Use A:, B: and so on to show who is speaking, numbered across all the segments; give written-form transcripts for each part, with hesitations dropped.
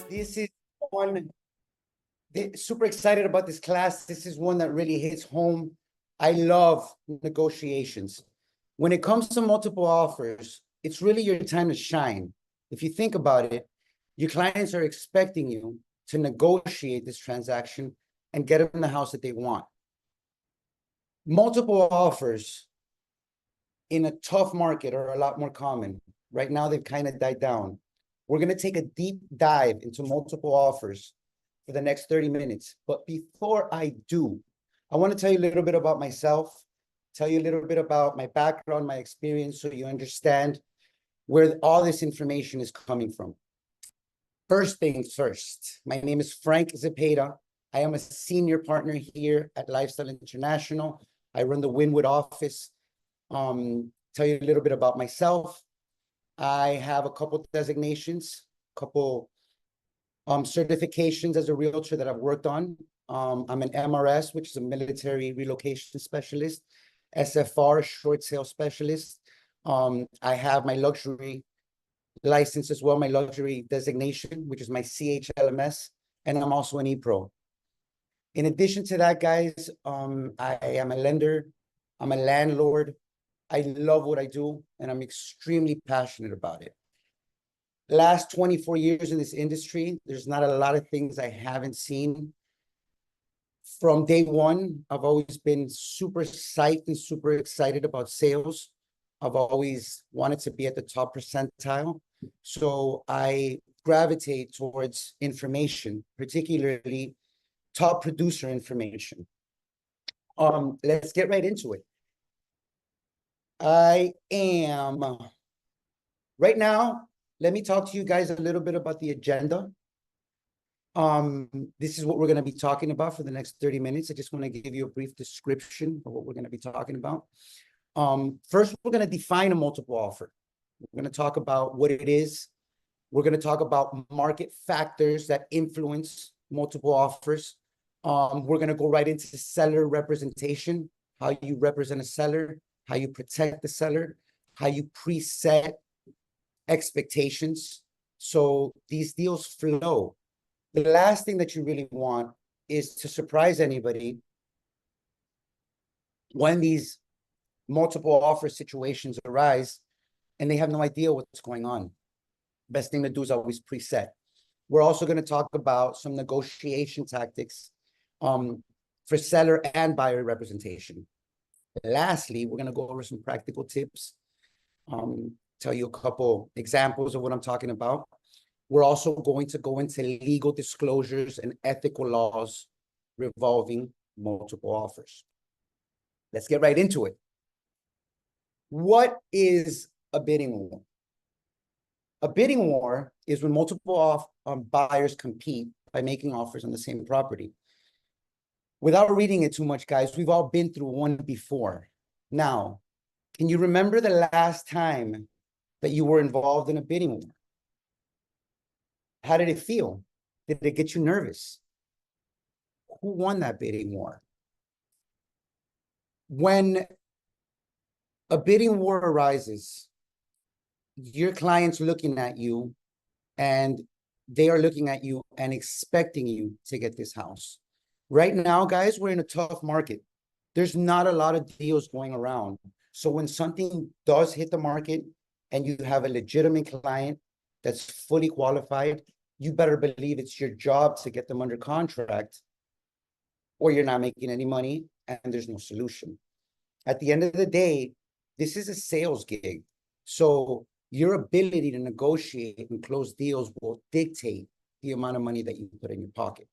A: This is one, super excited about this class. This is one that really hits home. I love negotiations. When it comes to multiple offers, it's really your time to shine. If you think about it, your clients are expecting you to negotiate this transaction and get them the house that they want. Multiple offers in a tough market are a lot more common. Right now, they've kind of died down. We're going to take a deep dive into multiple offers for the next 30 minutes. But before I do, I want to tell you a little bit about myself, tell you a little bit about my background, my experience, so you understand where all this information is coming from. First things first, my name is Frank Zepeda. I am a senior partner here at Lifestyle International. I run the Wynwood office. Tell you a little bit about myself. I have a couple designations, couple certifications as a realtor that I've worked on. I'm an MRS, which is a military relocation specialist, SFR, short sale specialist. I have my luxury license as well, my luxury designation, which is my CHLMS, and I'm also an ePro. In addition to that, guys, I am a lender, I'm a landlord. I love what I do, and I'm extremely passionate about it. The last 24 years in this industry, there's not a lot of things I haven't seen. From day one, I've always been super psyched and super excited about sales. I've always wanted to be at the top percentile. So I gravitate towards information, particularly top producer information. Let's get right into it. I am, right now, let me talk to you guys a little bit about the agenda. This is what we're going to be talking about for the next 30 minutes. I just want to give you a brief description of what we're going to be talking about. First, we're going to define a multiple offer. We're going to talk about what it is. We're going to talk about market factors that influence multiple offers. We're going to go right into seller representation, how you represent a seller, how you protect the seller, how you preset expectations so these deals flow. The last thing that you really want is to surprise anybody when these multiple offer situations arise and they have no idea what's going on. Best thing to do is always preset. We're also going to talk about some negotiation tactics for seller and buyer representation. Lastly, we're going to go over some practical tips, tell you a couple examples of what I'm talking about. We're also going to go into legal disclosures and ethical laws revolving multiple offers. Let's get right into it. What is a bidding war? A bidding war is when multiple buyers compete by making offers on the same property. Without reading it too much, guys, we've all been through one before. Now, can you remember the last time that you were involved in a bidding war? How did it feel? Did it get you nervous? Who won that bidding war? When a bidding war arises, your client's looking at you and they are looking at you and expecting you to get this house. Right now, guys, we're in a tough market. There's not a lot of deals going around. So when something does hit the market and you have a legitimate client that's fully qualified, you better believe it's your job to get them under contract, or you're not making any money and there's no solution. At the end of the day, this is a sales gig. So your ability to negotiate and close deals will dictate the amount of money that you put in your pocket.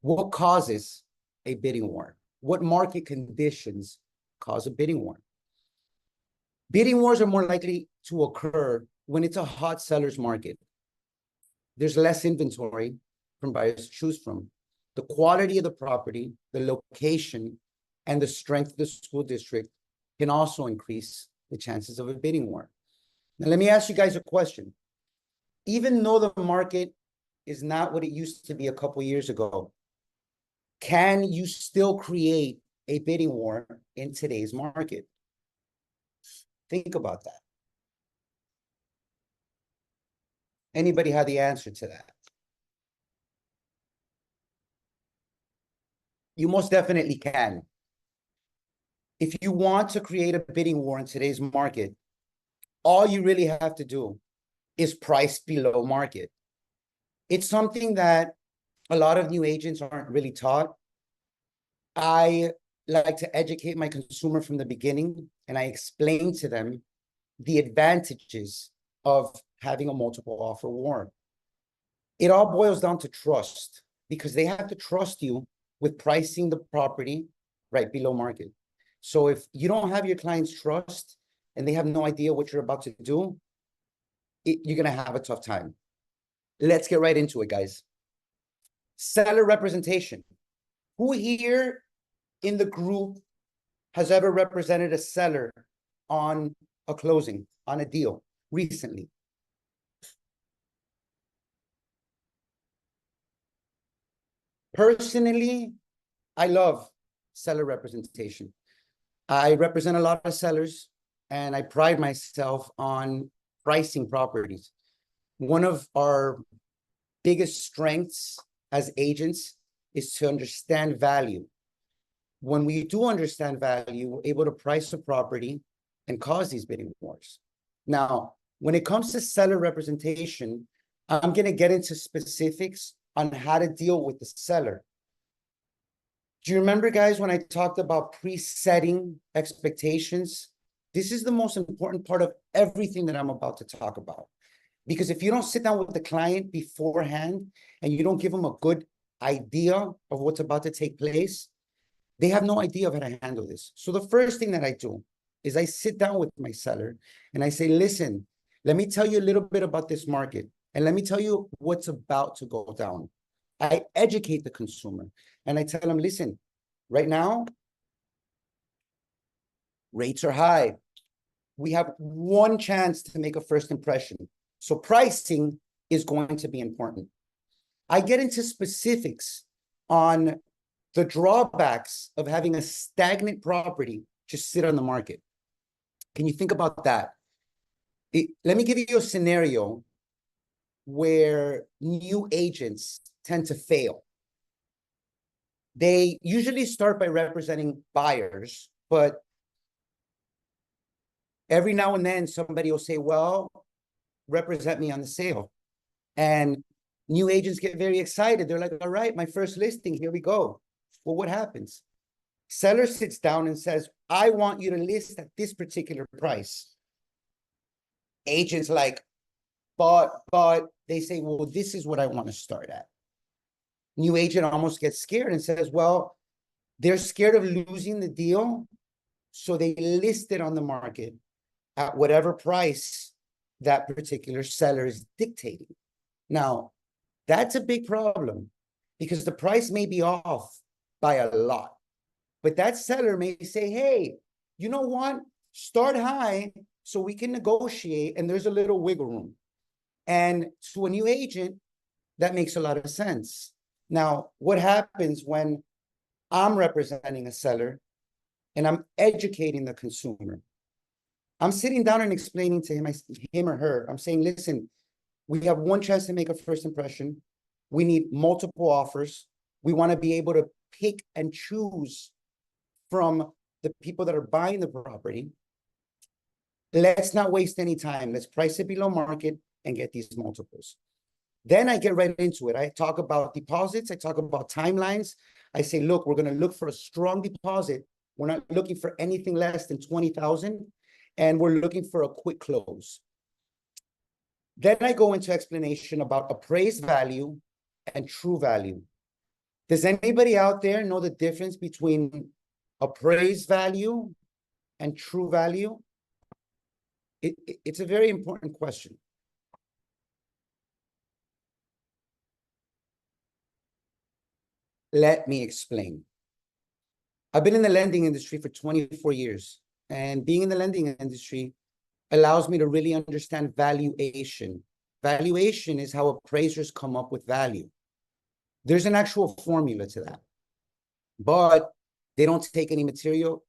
A: What causes a bidding war? What market conditions cause a bidding war? Bidding wars are more likely to occur when it's a hot seller's market. There's less inventory from buyers to choose from. The quality of the property, the location, and the strength of the school district can also increase the chances of a bidding war. Now, let me ask you guys a question. Even though the market is not what it used to be a couple years ago, can you still create a bidding war in today's market? Think about that. Anybody have the answer to that? You most definitely can. If you want to create a bidding war in today's market, all you really have to do is price below market. It's something that a lot of new agents aren't really taught. I like to educate my consumer from the beginning, and I explain to them the advantages of having a multiple offer war. It all boils down to trust, because they have to trust you with pricing the property right below market. So if you don't have your clients' trust and they have no idea what you're about to do, you're going to have a tough time. Let's get right into it, guys. Seller representation. Who here in the group has ever represented a seller on a closing, on a deal recently? Personally, I love seller representation. I represent a lot of sellers, and I pride myself on pricing properties. One of our biggest strengths as agents is to understand value. When we do understand value, we're able to price a property and cause these bidding wars. Now, when it comes to seller representation, I'm going to get into specifics on how to deal with the seller. Do you remember, guys, when I talked about pre-setting expectations? This is the most important part of everything that I'm about to talk about. Because if you don't sit down with the client beforehand and you don't give them a good idea of what's about to take place, they have no idea of how to handle this. So the first thing that I do is I sit down with my seller and I say, listen, let me tell you a little bit about this market, and let me tell you what's about to go down. I educate the consumer and I tell them, listen, right now, rates are high. We have one chance to make a first impression. So pricing is going to be important. I get into specifics on the drawbacks of having a stagnant property just sit on the market. Can you think about that? Let me give you a scenario where new agents tend to fail. They usually start by representing buyers, but every now and then somebody will say, well, represent me on the sale. And new agents get very excited. They're like, all right, my first listing, here we go. Well, what happens? Seller sits down and says, I want you to list at this particular price. Agents like, but they say, well, this is what I want to start at. New agent almost gets scared and says, well, they're scared of losing the deal, so they list it on the market at whatever price that particular seller is dictating. Now, that's a big problem because the price may be off by a lot, but that seller may say, hey, you know what? Start high so we can negotiate and there's a little wiggle room. And to a new agent, that makes a lot of sense. Now, what happens when I'm representing a seller and I'm educating the consumer? I'm sitting down and explaining to him or her, I'm saying, listen, we have one chance to make a first impression. We need multiple offers. We want to be able to pick and choose from the people that are buying the property. Let's not waste any time. Let's price it below market and get these multiples. Then I get right into it. I talk about deposits. I talk about timelines. I say, look, we're going to look for a strong deposit. We're not looking for anything less than $20,000, and we're looking for a quick close. Then I go into explanation about appraised value and true value. Does anybody out there know the difference between appraised value and true value? It's a very important question. Let me explain. I've been in the lending industry for 24 years, and being in the lending industry allows me to really understand valuation. Valuation is how appraisers come up with value. There's an actual formula to that, but they don't take any material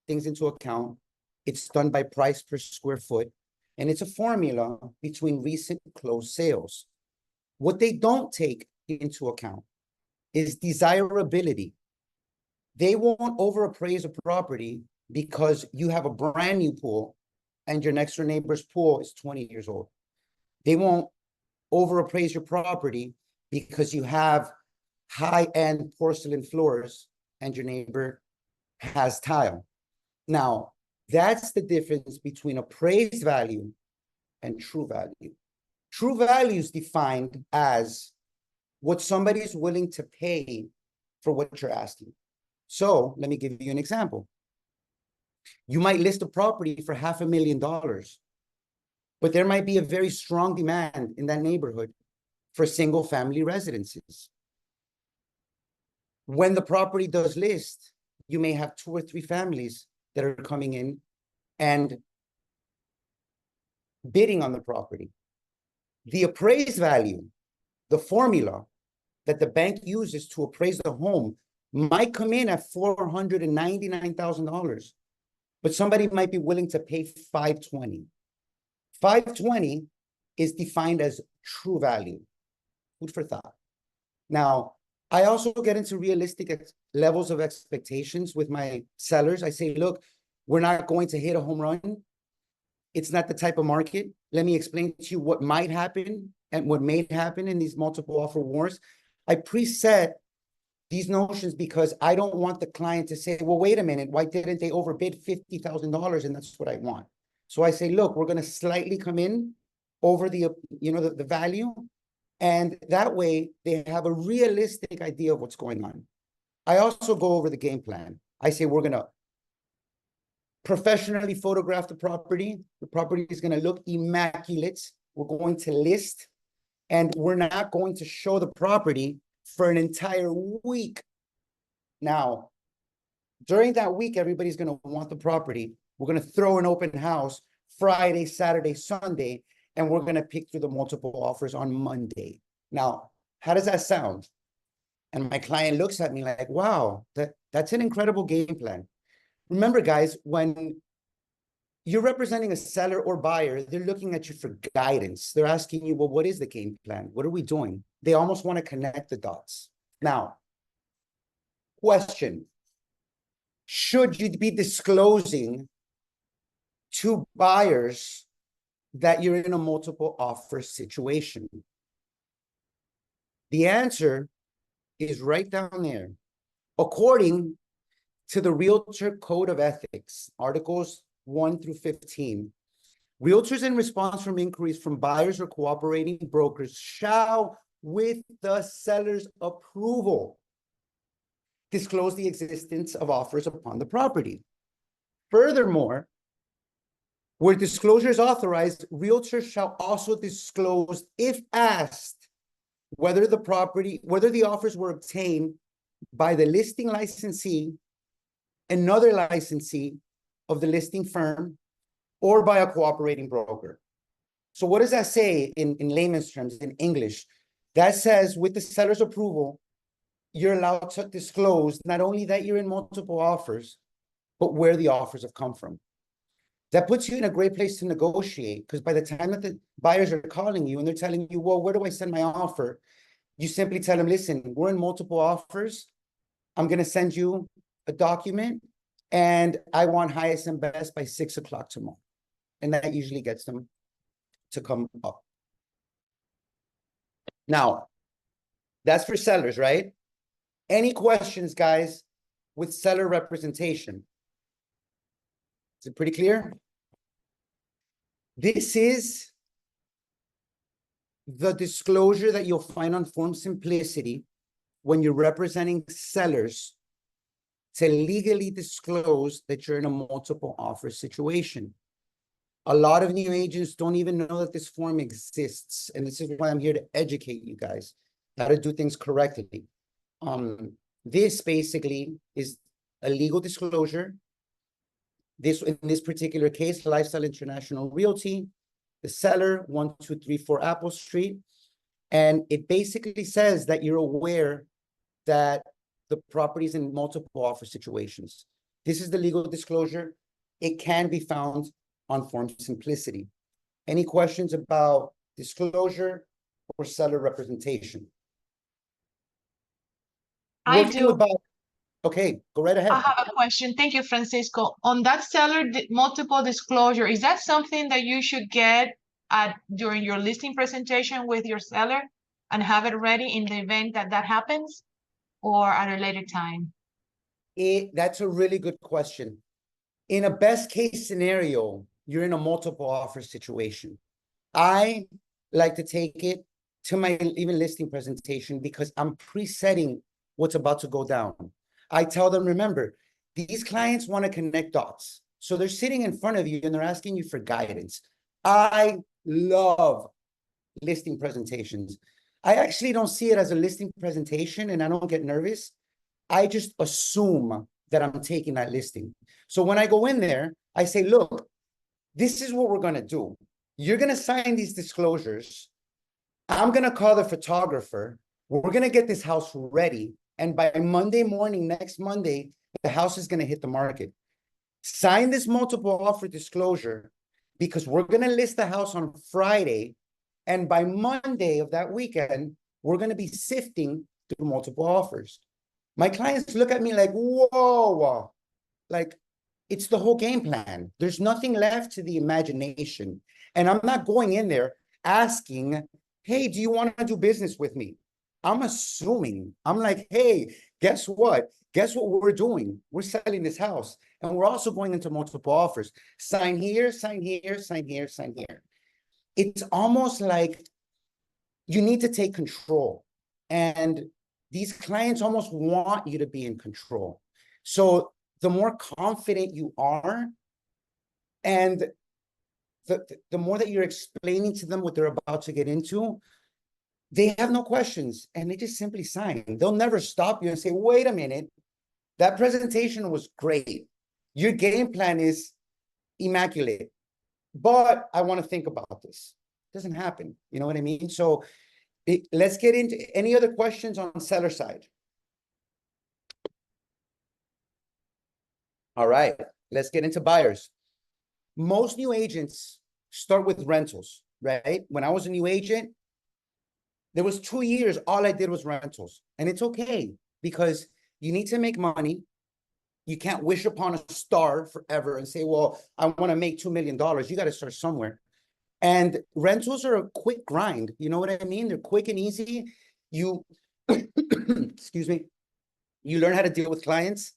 A: things into account. It's done by price per square foot, and it's a formula between recent closed sales. What they don't take into account is desirability. They won't overappraise a property because you have a brand new pool and your next door neighbor's pool is 20 years old. They won't overappraise your property because you have high-end porcelain floors and your neighbor has tile. Now, that's the difference between appraised value and true value. True value is defined as what somebody is willing to pay for what you're asking. So let me give you an example. You might list a property for $500,000, but there might be a very strong demand in that neighborhood for single family residences. When the property does list, you may have 2 or 3 families that are coming in and bidding on the property. The appraised value, the formula that the bank uses to appraise the home, might come in at $499,000, but somebody might be willing to pay $520,000. $520,000 is defined as true value. Food for thought. Now, I also get into realistic levels of expectations with my sellers. I say, look, we're not going to hit a home run. It's not the type of market. Let me explain to you what might happen and what may happen in these multiple offer wars. I preset these notions because I don't want the client to say, well, wait a minute, why didn't they overbid $50,000? And that's what I want. So I say, look, we're going to slightly come in over the value. And that way they have a realistic idea of what's going on. I also go over the game plan. I say, we're going to professionally photograph the property. The property is going to look immaculate. We're going to list, and we're not going to show the property for an entire week. Now, during that week, everybody's going to want the property. We're going to throw an open house Friday, Saturday, Sunday, and we're going to pick through the multiple offers on Monday. Now, how does that sound? And my client looks at me like, wow, that's an incredible game plan. Remember, guys, when you're representing a seller or buyer, they're looking at you for guidance. They're asking you, well, what is the game plan? What are we doing? They almost want to connect the dots. Now, question, should you be disclosing to buyers that you're in a multiple offer situation? The answer is right down there. According to the Realtor Code of Ethics, Articles 1 through 15, realtors in response from inquiries from buyers or cooperating brokers shall, with the seller's approval, disclose the existence of offers upon the property. Furthermore, where disclosure is authorized, realtors shall also disclose, if asked, whether the offers were obtained by the listing licensee, another licensee of the listing firm, or by a cooperating broker. So what does that say in layman's terms, in English? That says, with the seller's approval, you're allowed to disclose not only that you're in multiple offers, but where the offers have come from. That puts you in a great place to negotiate, because by the time that the buyers are calling you and they're telling you, well, where do I send my offer? You simply tell them, listen, we're in multiple offers. I'm going to send you a document, and I want highest and best by 6 o'clock tomorrow. And that usually gets them to come up. Now, that's for sellers, right? Any questions, guys, with seller representation? Is it pretty clear? This is the disclosure that you'll find on Form Simplicity when you're representing sellers to legally disclose that you're in a multiple offer situation. A lot of new agents don't even know that this form exists. And this is why I'm here to educate you guys how to do things correctly. This basically is a legal disclosure. In this particular case, Lifestyle International Realty, the seller, 1234 Apple Street. And it basically says that you're aware that the property's in multiple offer situations. This is the legal disclosure. it can be found on Form Simplicity. Any questions about disclosure or seller representation?
B: I
A: Working
B: do.
A: with buyers. Okay, go right
B: I
A: ahead.
B: have a question. Thank you, Francisco. On that multiple disclosure, is that something that you should get during your listing presentation with your seller and have it ready in the event that that happens, or at a later time?
A: That's a really good question. In a best case scenario, you're in a multiple offer situation. I like to take it to my even listing presentation because I'm presetting what's about to go down. I tell them, remember, these clients want to connect dots. So they're sitting in front of you and they're asking you for guidance. I love listing presentations. I actually don't see it as a listing presentation and I don't get nervous. I just assume that I'm taking that listing. So when I go in there, I say, look, this is what we're going to do. You're going to sign these disclosures. I'm going to call the photographer. We're going to get this house ready. And by Monday morning, next Monday, the house is going to hit the market. Sign this multiple offer disclosure because we're going to list the house on Friday. And by Monday of that weekend, we're going to be sifting through multiple offers. My clients look at me like, whoa, like it's the whole game plan. There's nothing left to the imagination. And I'm not going in there asking, hey, do you want to do business with me? I'm assuming, I'm like, hey, guess what? Guess what we're doing? We're selling this house. And we're also going into multiple offers. Sign here, sign here, sign here, sign here. It's almost like you need to take control. And these clients almost want you to be in control. So the more confident you are, and the more that you're explaining to them what they're about to get into, they have no questions and they just simply sign. They'll never stop you and say, wait a minute, that presentation was great. Your game plan is immaculate, but I want to think about this. It doesn't happen. You know what I mean? So let's get into any other questions on seller side. All right, let's get into buyers. Most new agents start with rentals, right? When I was a new agent, there was 2 years, all I did was rentals. And it's okay because you need to make money. You can't wish upon a star forever and say, well, I want to make $2 million. You got to start somewhere. And rentals are a quick grind. You know what I mean? They're quick and easy. You, excuse me, you learn how to deal with clients.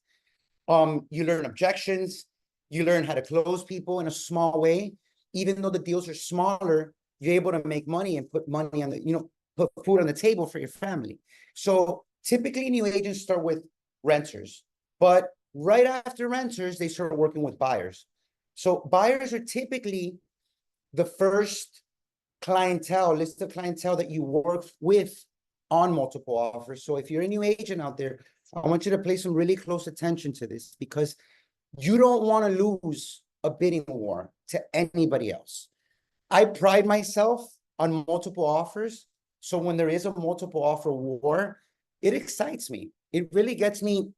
A: You learn objections. You learn how to close people in a small way. Even though the deals are smaller, you're able to make money and put money on the, put food on the table for your family. So typically new agents start with renters, but right after renters, they start working with buyers. So buyers are typically the first list of clientele that you work with on multiple offers. So if you're a new agent out there, I want you to pay some really close attention to this because you don't want to lose a bidding war to anybody else. I pride myself on multiple offers. So when there is a multiple offer war, it excites me. It really gets me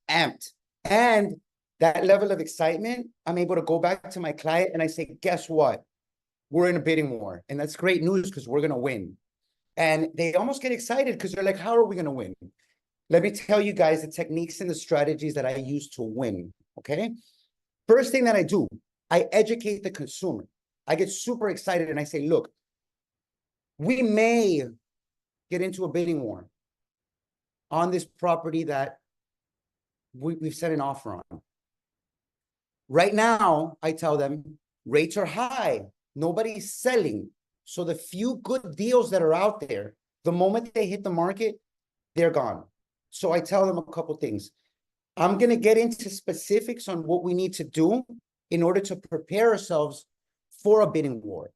A: amped. And that level of excitement, I'm able to go back to my client and I say, guess what? We're in a bidding war. And that's great news because we're going to win. And they almost get excited because they're like, how are we going to win? Let me tell you guys the techniques and the strategies that I use to win, okay? First thing that I do, I educate the consumer. I get super excited and I say, look, we may get into a bidding war on this property that we've set an offer on. Right now, I tell them, rates are high. Nobody's selling. So the few good deals that are out there, the moment they hit the market, they're gone. So I tell them a couple things. I'm going to get into specifics on what we need to do in order to prepare ourselves for a bidding war.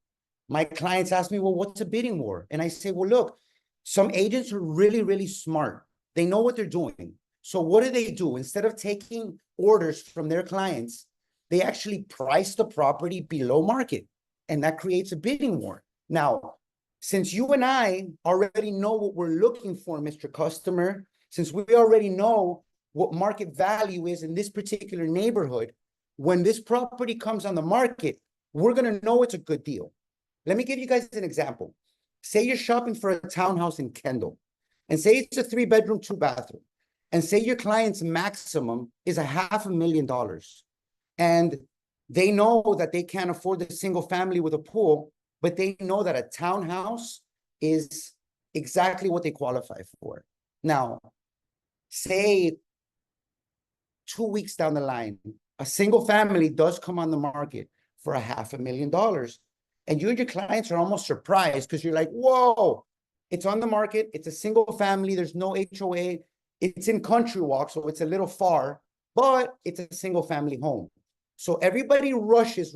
A: My clients ask me, well, what's a bidding war? And I say, well, look, some agents are really, really smart. They know what they're doing. So what do? Instead of taking orders from their clients, they actually price the property below market. And that creates a bidding war. Now, since you and I already know what we're looking for, Mr. Customer, since we already know what market value is in this particular neighborhood, when this property comes on the market, we're going to know it's a good deal. Let me give you guys an example. Say you're shopping for a townhouse in Kendall, and say it's a 3-bedroom, 2-bathroom, and say your client's maximum is $500,000. And they know that they can't afford a single family with a pool, but they know that a townhouse is exactly what they qualify for. Now, say 2 weeks down the line, a single family does come on the market for $500,000. And you and your clients are almost surprised because you're like, whoa, it's on the market. It's a single family. There's no HOA. It's in Country Walk, so it's a little far, but it's a single family home. So everybody rushes.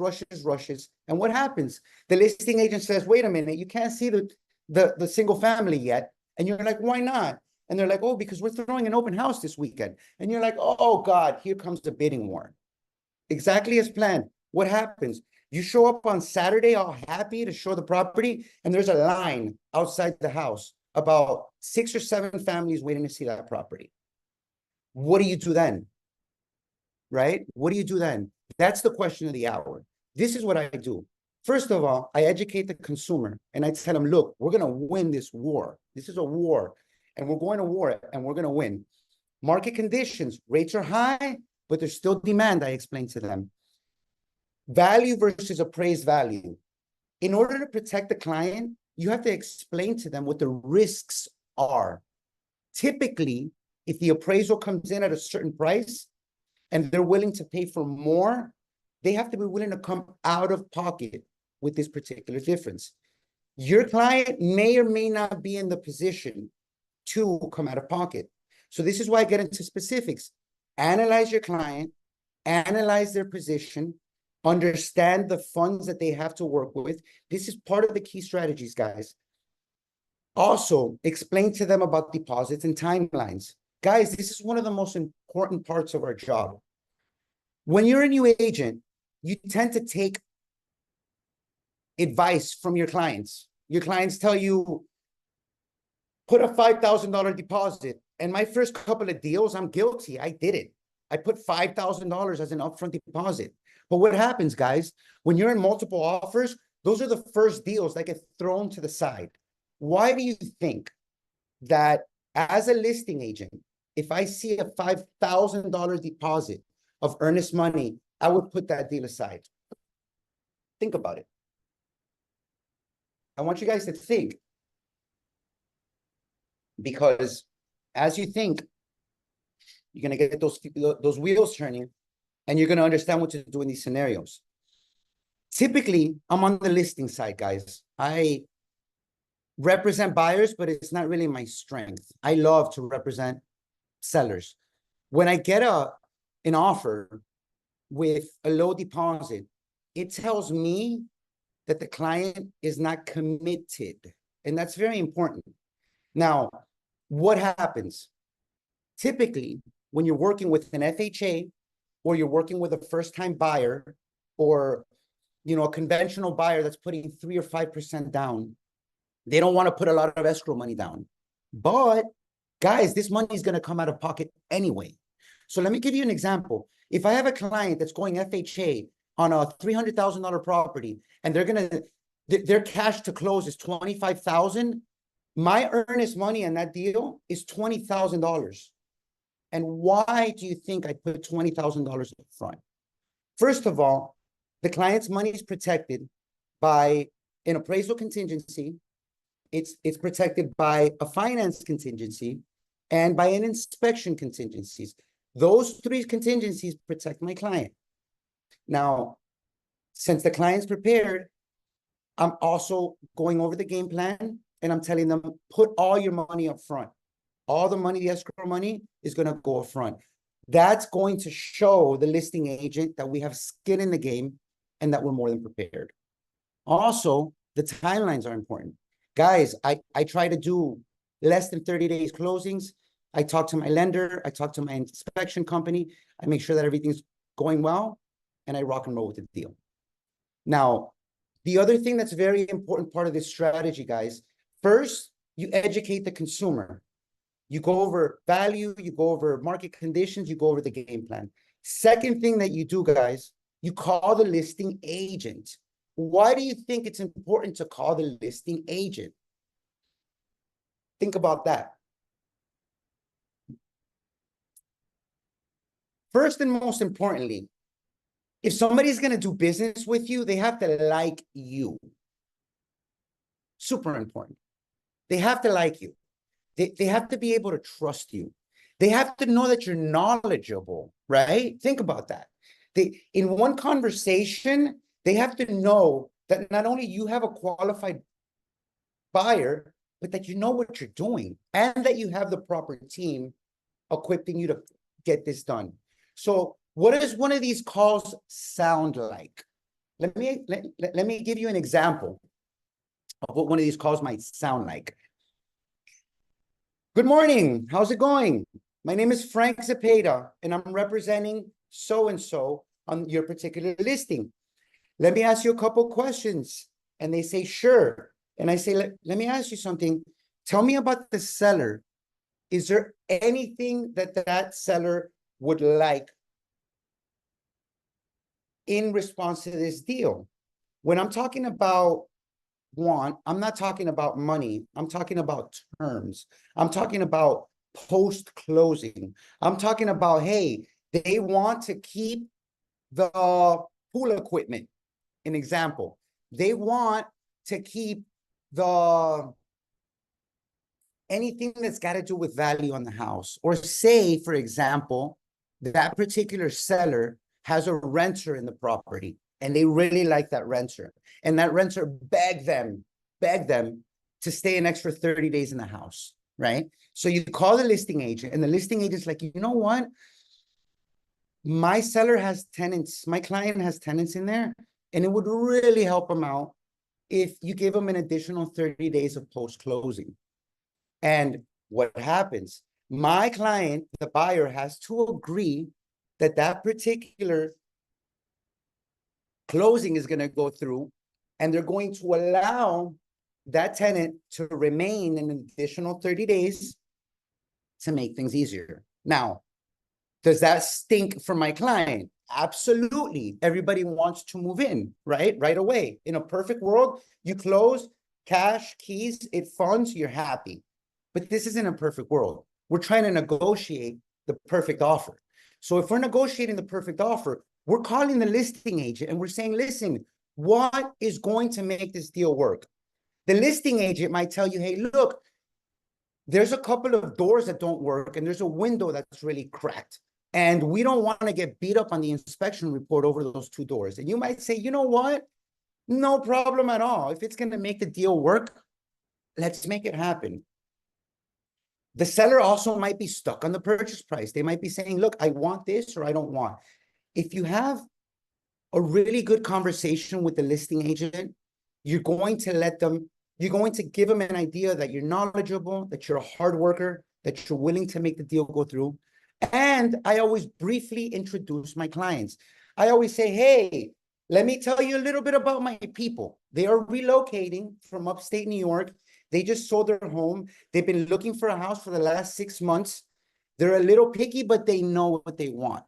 A: And what happens? The listing agent says, wait a minute, you can't see the single family yet. And you're like, why not? And they're like, oh, because we're throwing an open house this weekend. And you're like, oh God, here comes the bidding war. Exactly as planned. What happens? You show up on Saturday all happy to show the property, and there's a line outside the house, about 6 or 7 families waiting to see that property. What do you do then? Right? What do you do then? That's the question of the hour. This is what I do. First of all, I educate the consumer and I tell them, look, we're going to win this war. This is a war, and we're going to war and we're going to win. Market conditions, rates are high, but there's still demand, I explain to them. Value versus appraised value. In order to protect the client, you have to explain to them what the risks are. Typically, if the appraisal comes in at a certain price and they're willing to pay for more, they have to be willing to come out of pocket with this particular difference. Your client may or may not be in the position to come out of pocket. So this is why I get into specifics. Analyze your client, analyze their position, understand the funds that they have to work with. This is part of the key strategies, guys. Also, explain to them about deposits and timelines. Guys, this is one of the most important parts of our job. When you're a new agent, you tend to take advice from your clients. Your clients tell you, put a $5,000 deposit. And my first couple of deals, I'm guilty. I did it. I put $5,000 as an upfront deposit. But what happens, guys, when you're in multiple offers, those are the first deals that get thrown to the side. Why do you think that as a listing agent, if I see a $5,000 deposit of earnest money, I would put that deal aside? Think about it. I want you guys to think. Because as you think, you're going to get those wheels turning, and you're going to understand what to do in these scenarios. Typically, I'm on the listing side, guys. I represent buyers, but it's not really my strength. I love to represent sellers. When I get an offer with a low deposit, it tells me that the client is not committed. And that's very important. Now, what happens? Typically, when you're working with an FHA, or you're working with a first-time buyer, or a conventional buyer that's putting 3 or 5% down, they don't want to put a lot of escrow money down. But guys, this money is going to come out of pocket anyway. So let me give you an example. If I have a client that's going FHA on a $300,000 property, and their cash to close is $25,000, my earnest money in that deal is $20,000. And why do you think I put $20,000 up front? First of all, the client's money is protected by an appraisal contingency. It's protected by a finance contingency and by an inspection contingencies. Those 3 contingencies protect my client. Now, since the client's prepared, I'm also going over the game plan, and I'm telling them, put all your money up front. All the money, the escrow money, is going to go up front. That's going to show the listing agent that we have skin in the game and that we're more than prepared. Also, the timelines are important. Guys, I try to do less than 30 days closings. I talk to my lender. I talk to my inspection company. I make sure that everything's going well, and I rock and roll with the deal. Now, the other thing that's very important part of this strategy, guys, first, you educate the consumer. You go over value, you go over market conditions, you go over the game plan. Second thing that you do, guys, you call the listing agent. Why do you think it's important to call the listing agent? Think about that. First and most importantly, if somebody's going to do business with you, they have to like you. Super important. They have to like you. They have to be able to trust you. They have to know that you're knowledgeable, right? Think about that. In one conversation, they have to know that not only you have a qualified buyer, but that you know what you're doing and that you have the proper team equipping you to get this done. So what does one of these calls sound like? Let me give you an example of what one of these calls might sound like. Good morning. How's it going? My name is Frank Zepeda, and I'm representing so-and-so on your particular listing. Let me ask you a couple questions. And they say, sure. And I say, let me ask you something. Tell me about the seller. Is there anything that seller would like in response to this deal? When I'm talking about want, I'm not talking about money. I'm talking about terms. I'm talking about post-closing. I'm talking about, hey, they want to keep the pool equipment, an example. They want to keep anything that's got to do with value on the house. Or say, for example, that particular seller has a renter in the property and they really like that renter. And that renter begged them to stay an extra 30 days in the house, right? So you call the listing agent and the listing agent's like, you know what? My seller has tenants, my client has tenants in there, and it would really help them out if you give them an additional 30 days of post-closing. And what happens? My client, the buyer, has to agree that that particular closing is going to go through, and they're going to allow that tenant to remain an additional 30 days to make things easier. Now, does that stink for my client? Absolutely. Everybody wants to move in, right? Right away. In a perfect world, you close, cash, keys, it funds, you're happy. But this isn't a perfect world. We're trying to negotiate the perfect offer. So if we're negotiating the perfect offer, we're calling the listing agent and we're saying, listen, what is going to make this deal work? The listing agent might tell you, hey, look, there's a couple of doors that don't work and there's a window that's really cracked. And we don't want to get beat up on the inspection report over those two doors. And you might say, you know what? No problem at all. If it's going to make the deal work, let's make it happen. The seller also might be stuck on the purchase price. They might be saying, look, I want this or I don't want. If you have a really good conversation with the listing agent, you're going to give them an idea that you're knowledgeable, that you're a hard worker, that you're willing to make the deal go through. And I always briefly introduce my clients. I always say, hey, let me tell you a little bit about my people. They are relocating from upstate New York. They just sold their home. They've been looking for a house for the last 6 months. They're a little picky, but they know what they want.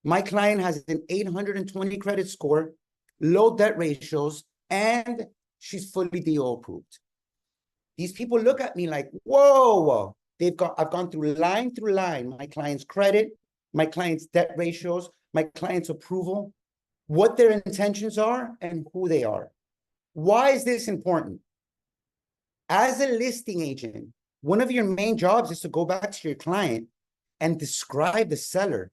A: My client has an 820 credit score, low debt ratios, and she's fully DO approved. These people look at me like, whoa, I've gone through line, my client's credit, my client's debt ratios, my client's approval, what their intentions are, and who they are. Why is this important? As a listing agent, one of your main jobs is to go back to your client and describe the seller.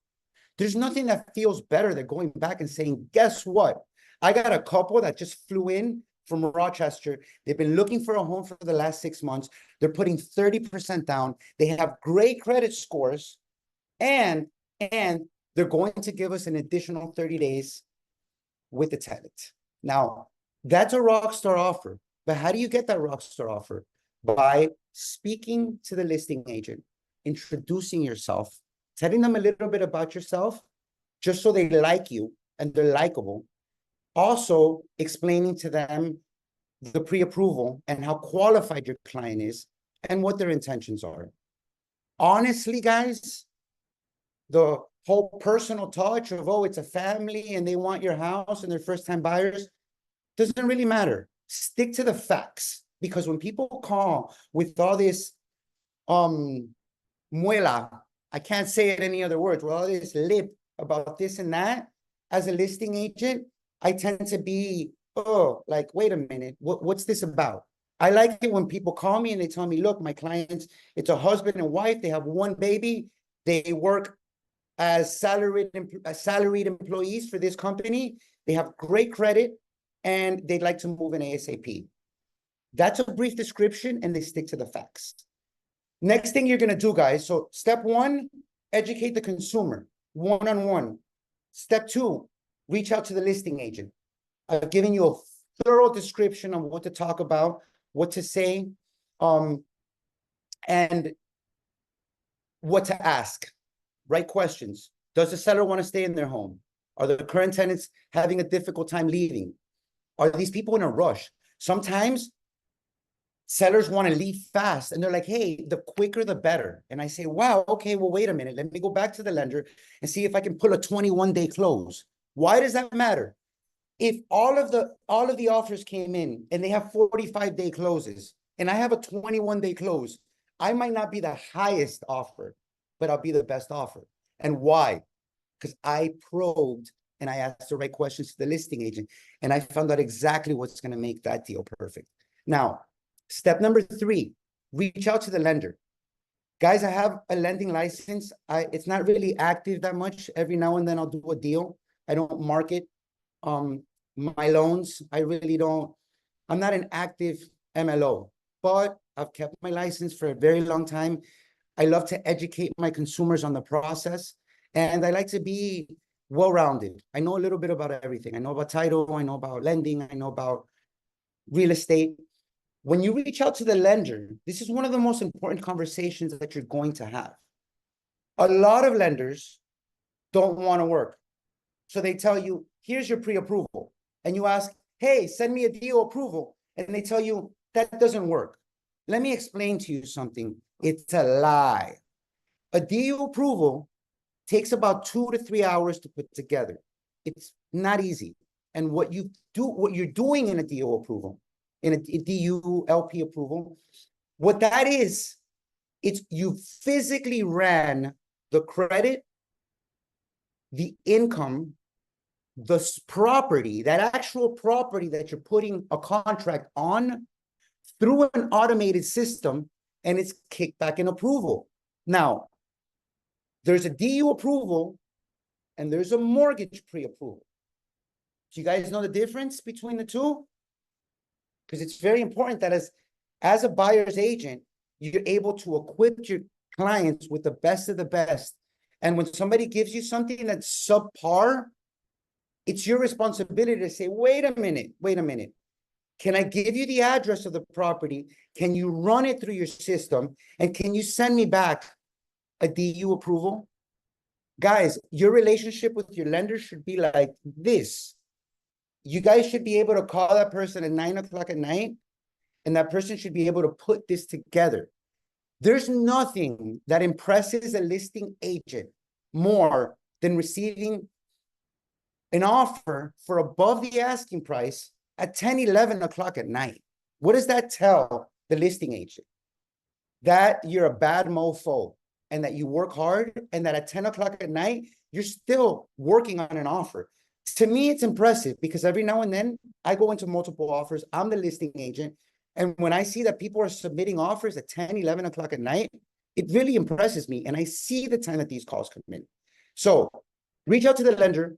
A: There's nothing that feels better than going back and saying, guess what? I got a couple that just flew in from Rochester. They've been looking for a home for the last 6 months. They're putting 30% down. They have great credit scores, and they're going to give us an additional 30 days with the tenant. Now, that's a rock star offer. But how do you get that rock star offer? By speaking to the listing agent, introducing yourself, telling them a little bit about yourself, just so they like you and they're likable. Also explaining to them the pre-approval and how qualified your client is and what their intentions are. Honestly, guys, the whole personal touch of, oh, it's a family and they want your house and they're first-time buyers, doesn't really matter. Stick to the facts, because when people call with all this muela, I can't say it any other words, with all this lip about this and that, as a listing agent, I tend to be, oh, like, wait a minute, what's this about? I like it when people call me and they tell me, look, my clients, it's a husband and wife, they have one baby, they work as salaried employees for this company, they have great credit, and they'd like to move in ASAP. That's a brief description, and they stick to the facts. Next thing you're gonna do, guys, so step one, educate the consumer, one-on-one. Step two, reach out to the listing agent. I've given you a thorough description on what to talk about, what to say, and what to ask. Right questions. Does the seller want to stay in their home? Are the current tenants having a difficult time leaving? Are these people in a rush? Sometimes sellers want to leave fast and they're like, hey, the quicker the better. And I say, wow, okay, well, wait a minute. Let me go back to the lender and see if I can pull a 21-day close. Why does that matter? If all of the offers came in and they have 45-day closes and I have a 21-day close, I might not be the highest offer, but I'll be the best offer. And why? Because I probed and I asked the right questions to the listing agent, and I found out exactly what's going to make that deal perfect. Now, step number three, reach out to the lender. Guys, I have a lending license. It's not really active that much. Every now and then I'll do a deal. I don't market my loans. I really don't. I'm not an active MLO, but I've kept my license for a very long time. I love to educate my consumers on the process, and I like to be well-rounded. I know a little bit about everything. I know about title, I know about lending, I know about real estate. When you reach out to the lender, this is one of the most important conversations that you're going to have. A lot of lenders don't want to work. So they tell you, here's your pre-approval. And you ask, hey, send me a deal approval. And they tell you, that doesn't work. Let me explain to you something. It's a lie. A deal approval takes about 2 to 3 hours to put together. It's not easy. And what you're doing in a deal approval, in a DU LP approval, what that is, it's you physically ran the credit, the income, the property, that actual property that you're putting a contract on, through an automated system, and it's kicked back in approval. Now, there's a DU approval and there's a mortgage pre-approval. Do you guys know the difference between the two? Because it's very important that as a buyer's agent, you're able to equip your clients with the best of the best. And when somebody gives you something that's subpar, it's your responsibility to say, wait a minute. Can I give you the address of the property? Can you run it through your system? And can you send me back a DU approval? Guys, your relationship with your lender should be like this. You guys should be able to call that person at 9 o'clock at night, and that person should be able to put this together. There's nothing that impresses a listing agent more than receiving an offer for above the asking price at 10, 11 o'clock at night. What does that tell the listing agent? That you're a bad mofo and that you work hard, and that at 10 o'clock at night, you're still working on an offer. To me, it's impressive because every now and then I go into multiple offers. I'm the listing agent. And when I see that people are submitting offers at 10, 11 o'clock at night, it really impresses me. And I see the time that these calls come in. So reach out to the lender,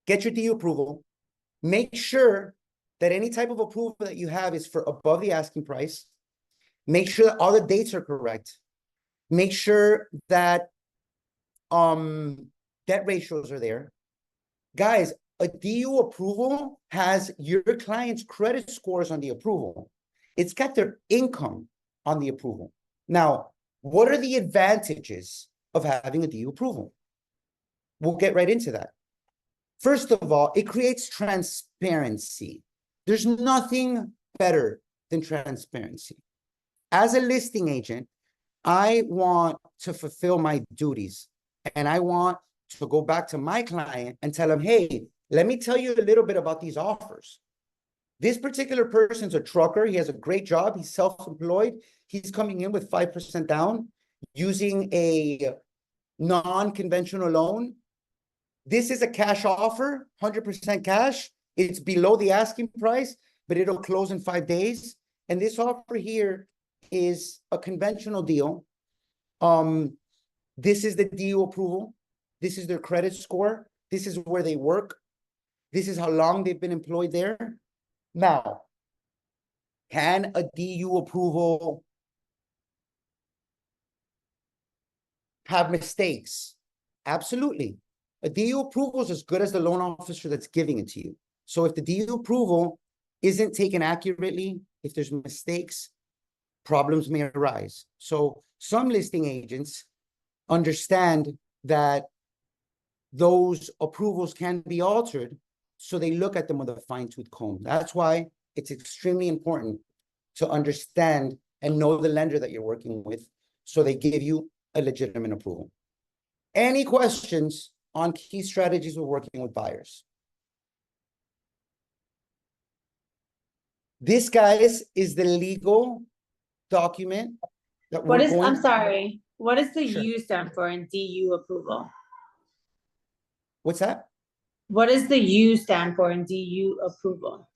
A: get your DU approval, make sure that any type of approval that you have is for above the asking price. Make sure that all the dates are correct. Make sure that debt ratios are there. Guys, a DU approval has your client's credit scores on the approval. It's got their income on the approval. Now, what are the advantages of having a DU approval? We'll get right into that. First of all, it creates transparency. There's nothing better than transparency. As a listing agent, I want to fulfill my duties. and I want to go back to my client and tell him, hey, let me tell you a little bit about these offers. This particular person's a trucker. He has a great job. He's self-employed. He's coming in with 5% down using a non-conventional loan. This is a cash offer, 100% cash. It's below the asking price, but it'll close in 5 days. And this offer here is a conventional deal. This is the DU approval. This is their credit score. This is where they work. This is how long they've been employed there. Now, can a DU approval have mistakes? Absolutely. A DU approval is as good as the loan officer that's giving it to you. So if the DU approval isn't taken accurately, if there's mistakes, problems may arise. So some listing agents understand that those approvals can be altered, so they look at them with a fine-tooth comb. That's why it's extremely important to understand and know the lender that you're working with, so they give you a legitimate approval. Any questions on key strategies with working with buyers? This, guys, is the legal document that we're going.
C: I'm sorry, what does the
A: Sure.
C: U stand for in DU approval?
A: What's that?
C: What does the U stand for in DU approval?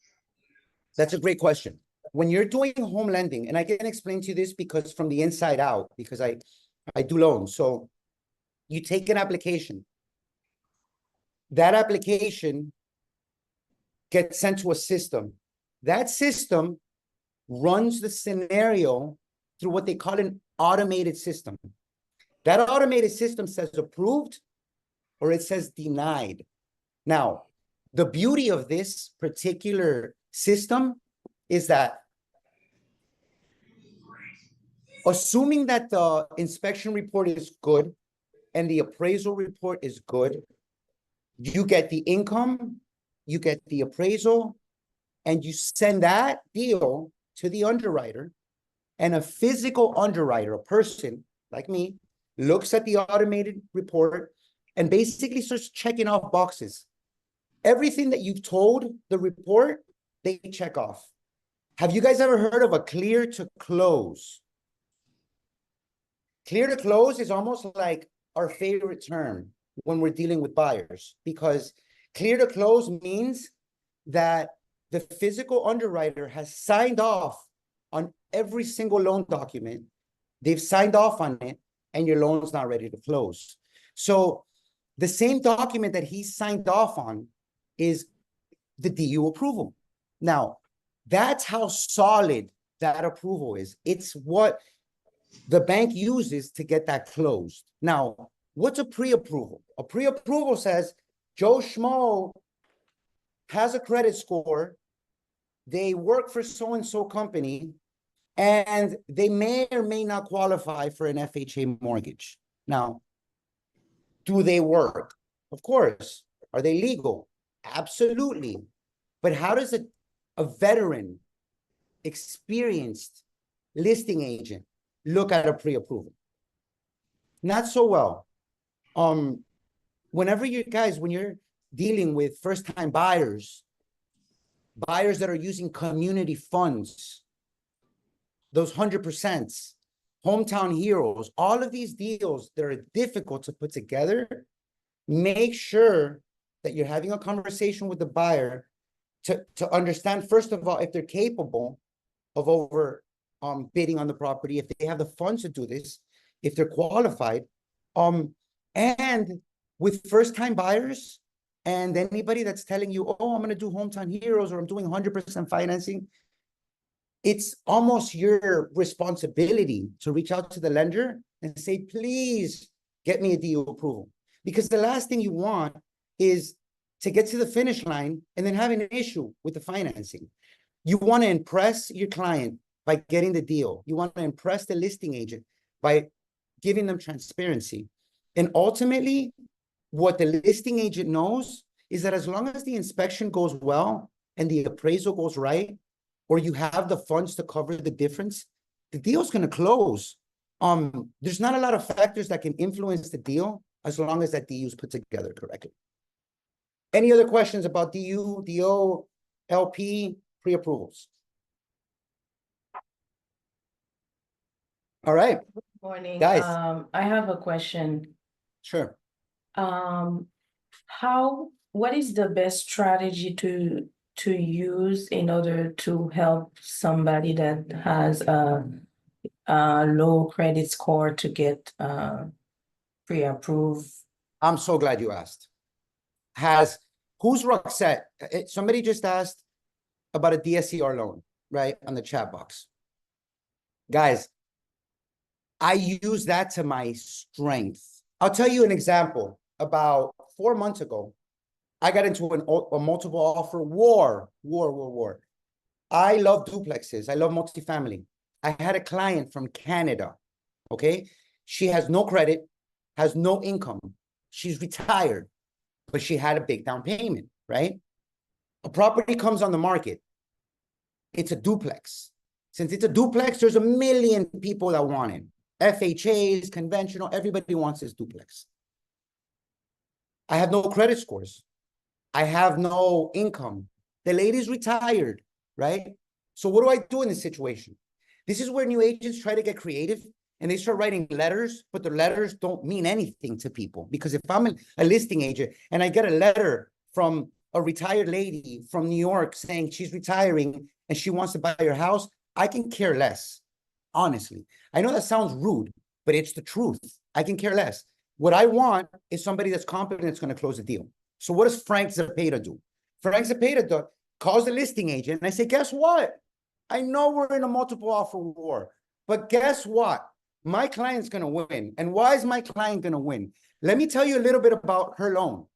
A: That's a great question. When you're doing home lending, and I can explain to you this because from the inside out, because I do loans. So you take an application. That application gets sent to a system. That system runs the scenario through what they call an automated system. That automated system says approved or it says denied. Now, the beauty of this particular system is that assuming that the inspection report is good and the appraisal report is good, you get the income, you get the appraisal, and you send that deal to the underwriter, and a physical underwriter, a person like me, looks at the automated report and basically starts checking off boxes. Everything that you've told the report, they check off. Have you guys ever heard of a clear to close? Clear to close is almost like our favorite term when we're dealing with buyers, because clear to close means that the physical underwriter has signed off on every single loan document. They've signed off on it, and your loan's not ready to close. So the same document that he signed off on is the DU approval. Now, that's how solid that approval is. It's what the bank uses to get that closed. Now, what's a pre-approval? A pre-approval says Joe Schmo has a credit score, they work for so-and-so company, and they may or may not qualify for an FHA mortgage. Now, do they work? Of course. Are they legal? Absolutely. But how does a veteran, experienced listing agent look at a pre-approval? Not so well. Whenever you guys, when you're dealing with first-time buyers that are using community funds, those 100%, hometown heroes, all of these deals that are difficult to put together, make sure that you're having a conversation with the buyer to understand, first of all, if they're capable of bidding on the property, if they have the funds to do this, if they're qualified. And with first-time buyers and anybody that's telling you, oh, I'm going to do hometown heroes or I'm doing 100% financing, it's almost your responsibility to reach out to the lender and say, please get me a DU approval. Because the last thing you want is to get to the finish line and then have an issue with the financing. You want to impress your client by getting the deal. You want to impress the listing agent by giving them transparency. And ultimately, what the listing agent knows is that as long as the inspection goes well and the appraisal goes right, or you have the funds to cover the difference, the deal's going to close. There's not a lot of factors that can influence the deal as long as that DU is put together correctly. Any other questions about DU, DO, LP, pre-approvals? All right,
D: Morning.
A: Guys.
D: I have a question.
A: sure.
D: What is the best strategy to use in order to help somebody that has a low credit score to get pre-approved?
A: I'm so glad you asked. Who's Roxette? Somebody just asked about a DSCR loan, right, on the chat box. Guys, I use that to my strength. I'll tell you an example. About 4 months ago, I got into a multiple offer war. I love duplexes. I love multifamily. I had a client from Canada, okay? She has no credit, has no income. She's retired, but she had a big down payment, right? A property comes on the market. It's a duplex. Since it's a duplex, there's a million people that want it. FHAs, conventional, everybody wants this duplex. I have no credit scores. I have no income. The lady's retired, right? So what do I do in this situation? This is where new agents try to get creative and they start writing letters, but the letters don't mean anything to people. Because if I'm a listing agent and I get a letter from a retired lady from New York saying she's retiring and she wants to buy your house, I can care less, honestly. I know that sounds rude, but it's the truth. I can care less. What I want is somebody that's competent that's going to close the deal. So what does Frank Zepeda do? Frank Zepeda calls the listing agent and I say, guess what? I know we're in a multiple offer war, but guess what? My client's going to win. And why is my client going to win? Let me tell you a little bit about her loan.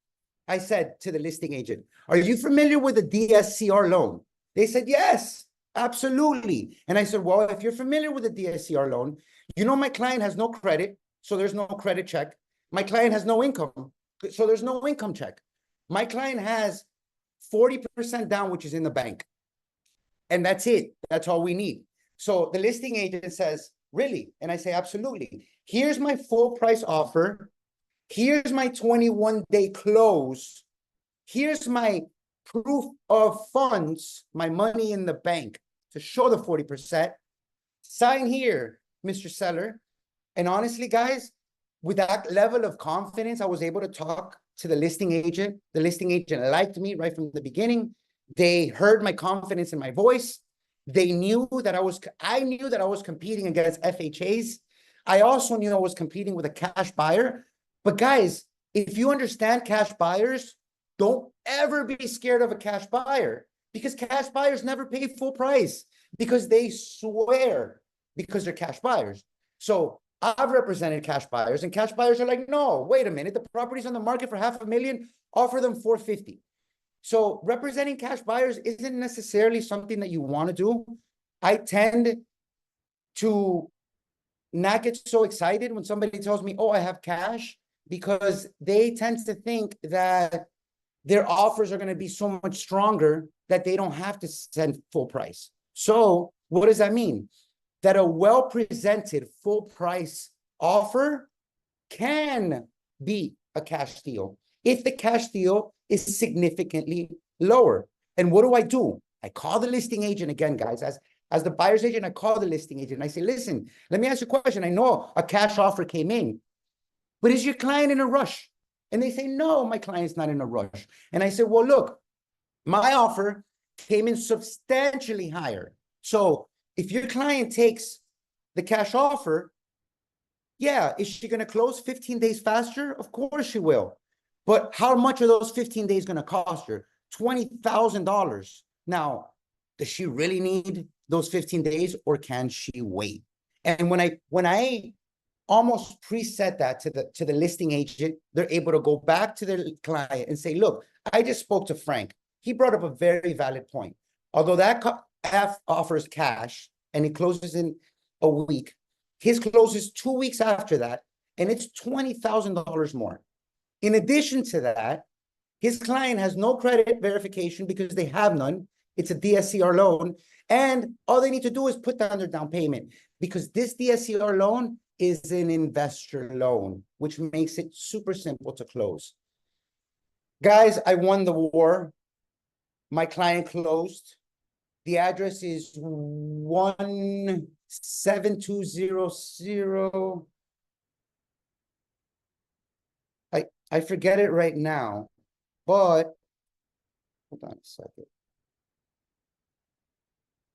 A: I said to the listing agent, are you familiar with the DSCR loan? They said, yes, absolutely. And I said, well, if you're familiar with the DSCR loan, you know my client has no credit, so there's no credit check. My client has no income, so there's no income check. My client has 40% down, which is in the bank. And that's it. That's all we need. So the listing agent says, really? And I say, absolutely. Here's my full price offer. Here's my 21-day close. Here's my proof of funds, my money in the bank to show the 40%. Sign here, Mr. Seller. And honestly, guys, with that level of confidence, I was able to talk to the listing agent. The listing agent liked me right from the beginning. They heard my confidence in my voice. They knew that I knew that I was competing against FHAs. I also knew I was competing with a cash buyer. But guys, if you understand cash buyers, don't ever be scared of a cash buyer, because cash buyers never pay full price because they swear because they're cash buyers. So I've represented cash buyers and cash buyers are like, no, wait a minute. The property's on the market for $500,000, offer them $450,000. So representing cash buyers isn't necessarily something that you want to do. I tend to not get so excited when somebody tells me, oh, I have cash, because they tend to think that their offers are going to be so much stronger that they don't have to send full price. So what does that mean? That a well-presented full price offer can be a cash deal if the cash deal is significantly lower. And what do? I call the listing agent again, guys. As the buyer's agent, I call the listing agent and I say, listen, let me ask you a question. I know a cash offer came in, but is your client in a rush? And they say, no, my client's not in a rush. And I said, well, look, my offer came in substantially higher. So if your client takes the cash offer, yeah, is she going to close 15 days faster? Of course she will. But how much are those 15 days going to cost her? $20,000. Now, does she really need those 15 days or can she wait? And when I almost preset that to the listing agent, they're able to go back to their client and say, look, I just spoke to Frank. He brought up a very valid point. Although that offers cash and it closes in a week, his closes 2 weeks after that, and it's $20,000 more. In addition to that, his client has no credit verification because they have none. It's a DSCR loan. And all they need to do is put down their down payment, because this DSCR loan is an investor loan, which makes it super simple to close. Guys, I won the war. My client closed. The address is 17200. I forget it right now, but hold on a second.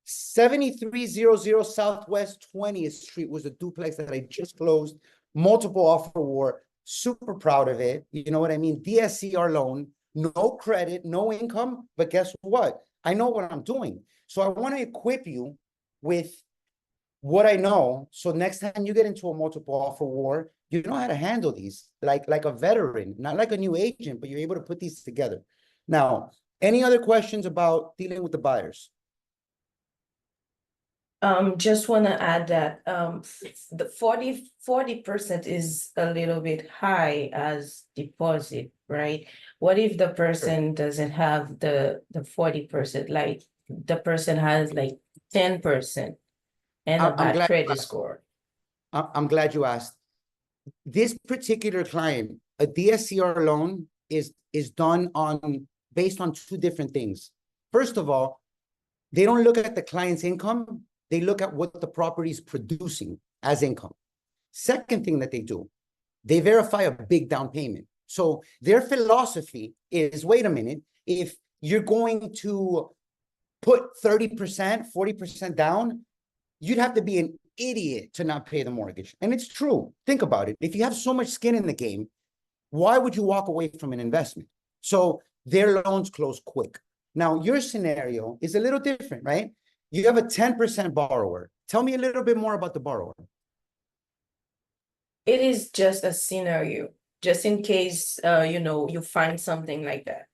A: 7300 Southwest 20th Street was a duplex that I just closed. Multiple offer war. Super proud of it. You know what I mean? DSCR loan, no credit, no income. But guess what? I know what I'm doing. So I want to equip you with what I know. So next time you get into a multiple offer war, you know how to handle these like a veteran, not like a new agent, but you're able to put these together. Now, any other questions about dealing with the buyers?
D: Just want to add that the 40% is a little bit high as deposit, right? What if the person doesn't have the 40%, like the person has like 10% and a
A: I'm
D: bad
A: glad
D: credit score?
A: I'm glad you asked. This particular client, a DSCR loan is done based on two different things. First of all, they don't look at the client's income. They look at what the property is producing as income. Second thing that they do, they verify a big down payment. So their philosophy is, wait a minute, if you're going to put 30%, 40% down, you'd have to be an idiot to not pay the mortgage. And it's true. Think about it. If you have so much skin in the game, why would you walk away from an investment? So their loans close quick. Now, your scenario is a little different, right? You have a 10% borrower. Tell me a little bit more about the borrower.
D: It is just a scenario, just in case, you find something like that.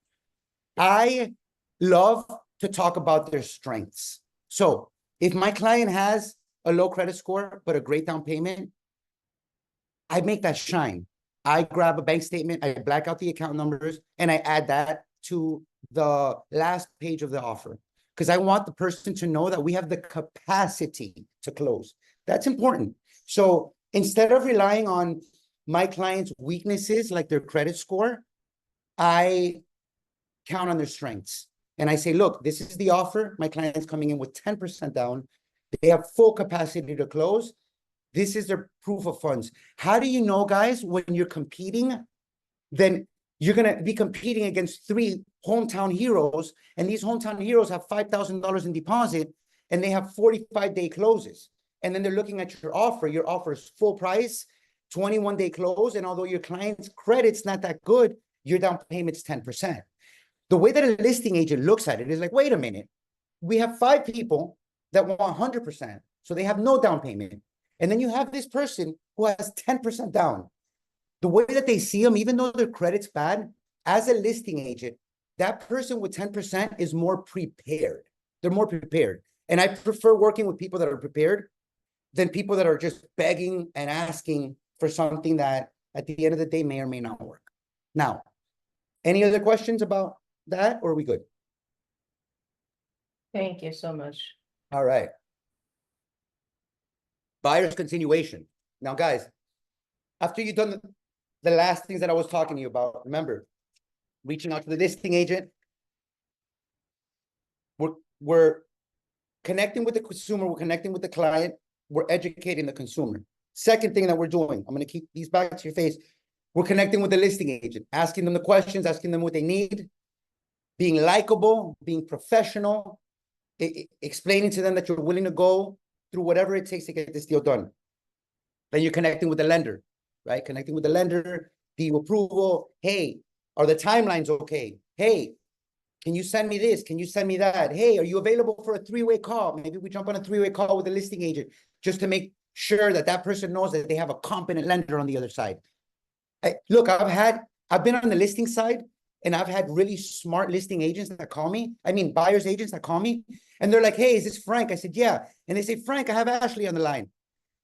A: I love to talk about their strengths. So if my client has a low credit score, but a great down payment, I make that shine. I grab a bank statement, I black out the account numbers, and I add that to the last page of the offer. Because I want the person to know that we have the capacity to close. That's important. So instead of relying on my client's weaknesses, like their credit score, I count on their strengths. And I say, look, this is the offer. My client's coming in with 10% down. They have full capacity to close. This is their proof of funds. How do you know, guys, when you're competing, then you're going to be competing against three hometown heroes, and these hometown heroes have $5,000 in deposit, and they have 45-day closes. And then they're looking at your offer. Your offer is full price, 21-day close, and although your client's credit's not that good, your down payment's 10%. The way that a listing agent looks at it is like, wait a minute, we have 5 people that want 100%, so they have no down payment. And then you have this person who has 10% down. The way that they see them, even though their credit's bad, as a listing agent, that person with 10% is more prepared. They're more prepared. And I prefer working with people that are prepared than people that are just begging and asking for something that at the end of the day may or may not work. Now, any other questions about that, or are we good?
D: Thank you so much.
A: All right. Buyer's continuation. Now, guys, after you've done the last things that I was talking to you about, remember, reaching out to the listing agent, we're connecting with the consumer, we're connecting with the client, we're educating the consumer. Second thing that we're doing, I'm going to keep these back to your face, we're connecting with the listing agent, asking them the questions, asking them what they need, being likable, being professional, explaining to them that you're willing to go through whatever it takes to get this deal done. Then you're connecting with the lender, right? Connecting with the lender, the approval. Hey, are the timelines okay? Hey, can you send me this? Can you send me that? Hey, are you available for a 3-way call? Maybe we jump on a 3-way call with the listing agent just to make sure that that person knows that they have a competent lender on the other side. Look, I've been on the listing side, and I've had really smart listing agents that call me. I mean, buyer's agents that call me, and they're like, hey, is this Frank? I said, yeah. And they say, Frank, I have Ashley on the line.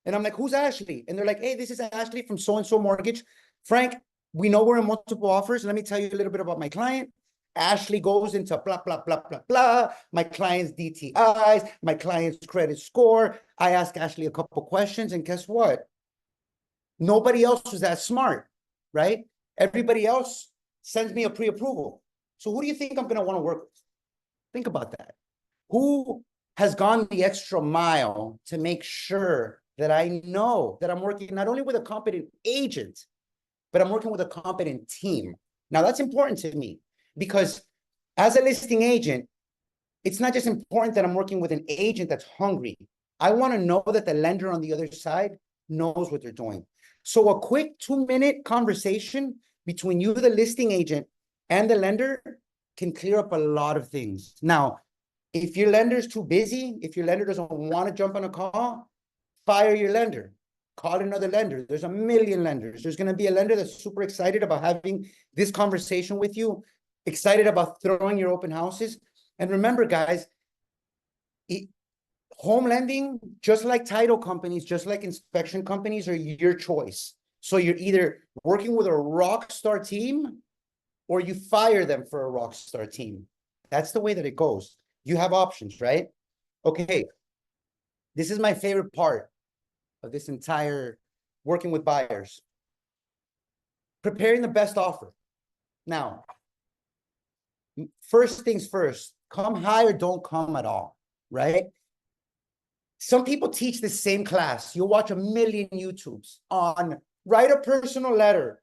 A: And I'm like, who's Ashley? And they're like, hey, this is Ashley from so-and-so mortgage. Frank, we know we're in multiple offers. Let me tell you a little bit about my client. Ashley goes into blah, blah, blah, blah, blah. My client's DTIs, my client's credit score. I ask Ashley a couple questions, and guess what? Nobody else was that smart, right? Everybody else sends me a pre-approval. So who do you think I'm gonna want to work with? Think about that. Who has gone the extra mile to make sure that I know that I'm working not only with a competent agent, but I'm working with a competent team? Now that's important to me because as a listing agent, it's not just important that I'm working with an agent that's hungry. I want to know that the lender on the other side knows what they're doing. So a quick 2-minute conversation between you, the listing agent, and the lender can clear up a lot of things. Now, if your lender's too busy, if your lender doesn't want to jump on a call, fire your lender. Call another lender. There's a million lenders. There's going to be a lender that's super excited about having this conversation with you, excited about throwing your open houses. And remember, guys, home lending, just like title companies, just like inspection companies, are your choice. So you're either working with a rock star team or you fire them for a rock star team. That's the way that it goes. You have options, right? Okay. This is my favorite part of this entire working with buyers. Preparing the best offer. Now, first things first, come high or don't come at all, right? Some people teach the same class. You'll watch a million YouTubes on write a personal letter,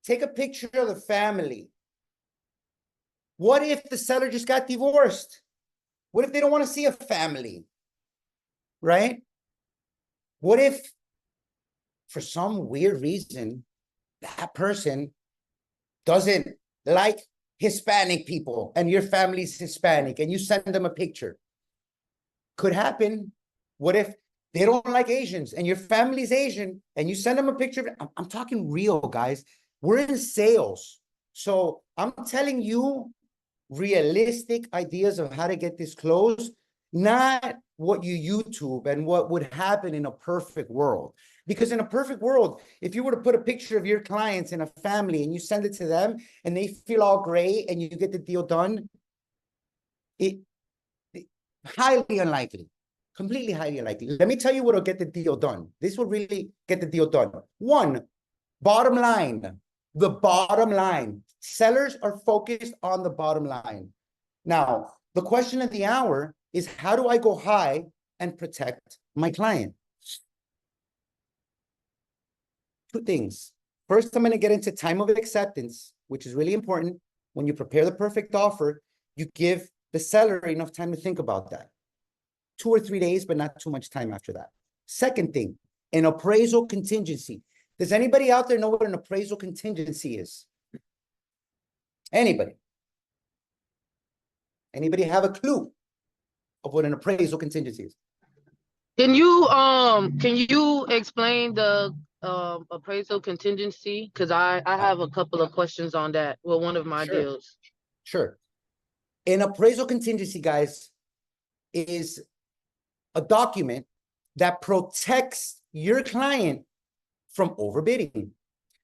A: take a picture of the family. What if the seller just got divorced? What if they don't want to see a family, right? What if for some weird reason that person doesn't like Hispanic people and your family's Hispanic and you send them a picture? Could happen. What if they don't like Asians and your family's Asian and you send them a picture? I'm talking real, guys. We're in sales. So I'm telling you realistic ideas of how to get this closed, not what you YouTube and what would happen in a perfect world. Because in a perfect world, if you were to put a picture of your clients in a family and you send it to them and they feel all great and you get the deal done, it highly unlikely. Completely highly unlikely. Let me tell you what'll get the deal done. This will really get the deal done. One, bottom line. The bottom line. Sellers are focused on the bottom line. Now, the question of the hour is how do I go high and protect my client? Two things. First, I'm going to get into time of acceptance, which is really important. When you prepare the perfect offer, you give the seller enough time to think about that. 2 or 3 days, but not too much time after that. Second thing, an appraisal contingency. Does anybody out there know what an appraisal contingency is? Anybody? Anybody have a clue of what an appraisal contingency is?
E: Can you explain the appraisal contingency? Because I have a couple of questions on that. Well, one of my deals.
A: Sure. An appraisal contingency, guys, is a document that protects your client from overbidding.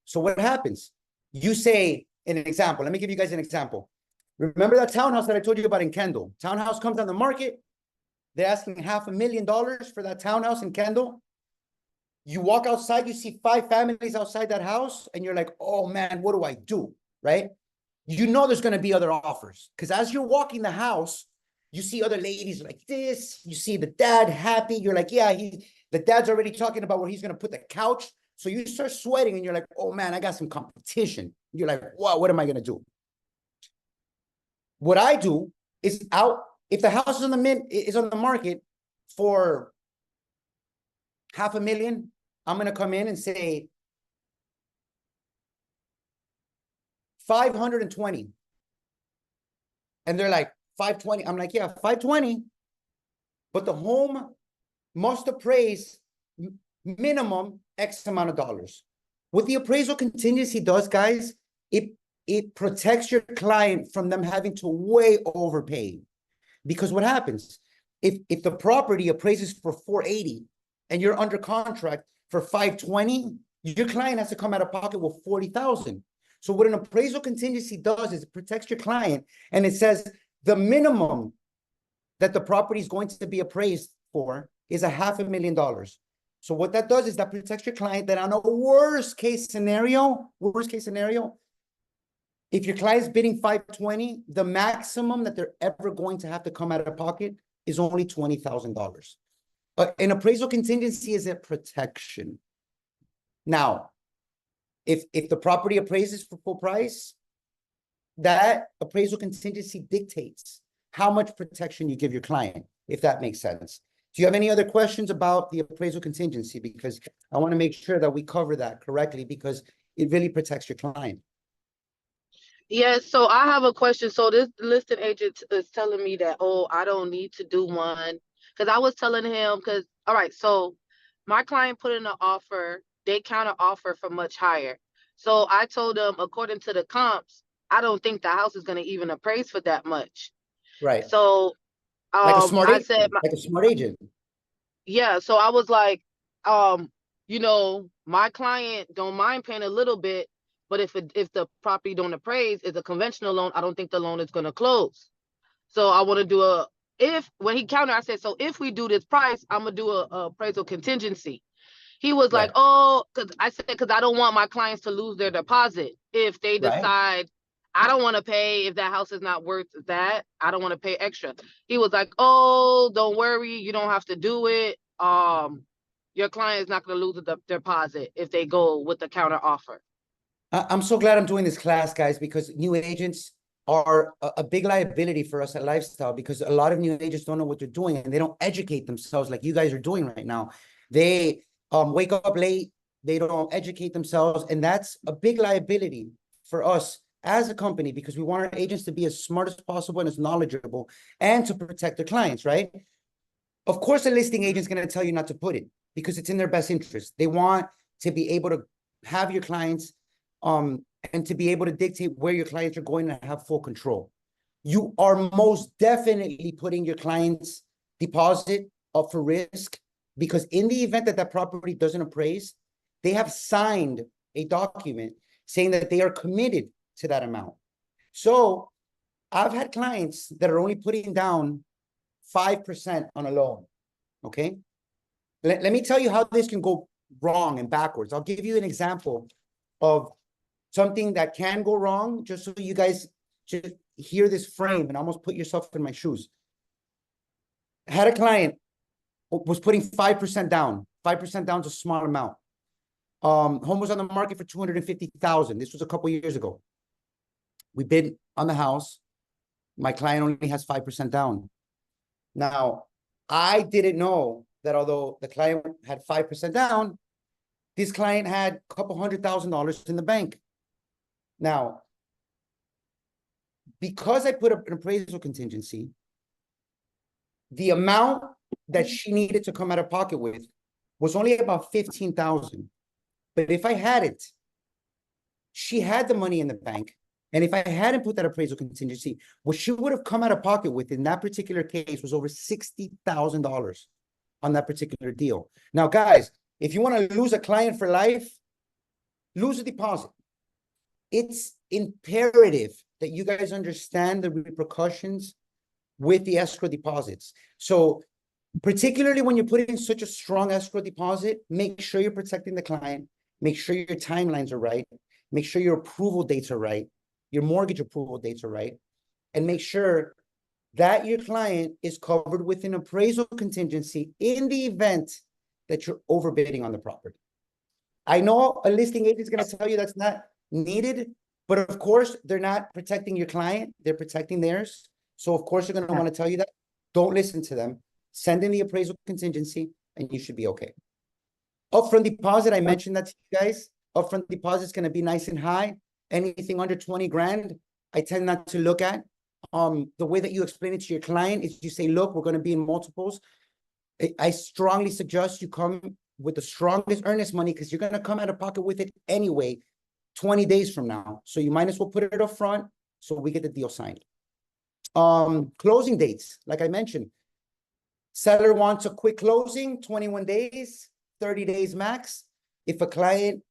A: So what happens? You say, in an example, let me give you guys an example. Remember that townhouse that I told you about in Kendall? Townhouse comes on the market. They're asking $500,000 for that townhouse in Kendall. You walk outside, you see 5 families outside that house, and you're like, oh man, what do I do? Right? You know there's going to be other offers because as you're walking the house, you see other ladies like this. You see the dad happy. You're like, yeah, the dad's already talking about where he's going to put the couch. So you start sweating and you're like, oh man, I got some competition. You're like, wow, what am I going to do? What I do is if the house is on the market for $500,000, I'm going to come in and say 520. And they're like, 520. I'm like, yeah, 520. But the home must appraise minimum X amount of dollars. What the appraisal contingency does, guys, it protects your client from them having to way overpay. Because what happens? If the property appraises for 480 and you're under contract for 520, your client has to come out of pocket with 40,000. So what an appraisal contingency does is it protects your client and it says the minimum that the property is going to be appraised for is $500,000. So what that does is that protects your client that on a worst case scenario, if your client's bidding 520, the maximum that they're ever going to have to come out of pocket is only $20,000. An appraisal contingency is a protection. Now, if the property appraises for full price, that appraisal contingency dictates how much protection you give your client, if that makes sense. Do you have any other questions about the appraisal contingency? Because I want to make sure that we cover that correctly because it really protects your client.
E: Yeah, so I have a question. So this listing agent is telling me that, oh, I don't need to do one. Because I was telling him, all right, so my client put in an offer, they counter offer for much higher. So I told them, according to the comps, I don't think the house is going to even appraise for that much.
A: Right.
E: So
A: Like a smart
E: I
A: agent,
E: said,
A: like a smart agent.
E: yeah, so I was like, my client don't mind paying a little bit, but if the property don't appraise, it's a conventional loan, I don't think the loan is going to close. So I want to do when he countered, I said, so if we do this price, I'm going to do a appraisal contingency. He was like, oh, because I don't want my clients to lose their deposit. If they decide, I don't want to pay, if that house is not worth that, I don't want to pay extra. He was like, oh, don't worry, you don't have to do it. Your client is not going to lose the deposit if they go with the counter offer.
A: I'm so glad I'm doing this class, guys, because new agents are a big liability for us at Lifestyle because a lot of new agents don't know what they're doing and they don't educate themselves like you guys are doing right now. They wake up late, they don't educate themselves, and that's a big liability for us as a company because we want our agents to be as smart as possible and as knowledgeable and to protect their clients, right? Of course, a listing agent is going to tell you not to put it because it's in their best interest. They want to be able to have your clients and to be able to dictate where your clients are going to have full control. You are most definitely putting your client's deposit up for risk because in the event that that property doesn't appraise, they have signed a document saying that they are committed to that amount. So I've had clients that are only putting down 5% on a loan, okay? Let me tell you how this can go wrong and backwards. I'll give you an example of something that can go wrong, just so you guys just hear this frame and almost put yourself in my shoes. I had a client was putting 5% down. 5% down is a small amount. Home was on the market for $250,000. This was a couple years ago. We bid on the house. My client only has 5% down. Now, I didn't know that although the client had 5% down, this client had a couple $100,000 in the bank. Now, because I put up an appraisal contingency, the amount that she needed to come out of pocket with was only about $15,000. But if I had it, she had the money in the bank. And if I hadn't put that appraisal contingency, what she would have come out of pocket with in that particular case was over $60,000 on that particular deal. Now, guys, if you want to lose a client for life, lose a deposit. It's imperative that you guys understand the repercussions with the escrow deposits. So particularly when you're putting in such a strong escrow deposit, make sure you're protecting the client, make sure your timelines are right, make sure your approval dates are right, your mortgage approval dates are right, and make sure that your client is covered with an appraisal contingency in the event that you're overbidding on the property. I know a listing agent is going to tell you that's not needed, but of course, they're not protecting your client, they're protecting theirs. So of course, they're going to want to tell you that. Don't listen to them. Send in the appraisal contingency, and you should be okay. Upfront deposit, I mentioned that to you guys. Upfront deposit is going to be nice and high. Anything under 20 grand, I tend not to look at. The way that you explain it to your client is you say, look, we're going to be in multiples. I strongly suggest you come with the strongest earnest money because you're going to come out of pocket with it anyway 20 days from now. So you might as well put it up front so we get the deal signed. Closing dates, like I mentioned, seller wants a quick closing, 21 days, 30 days max. If a client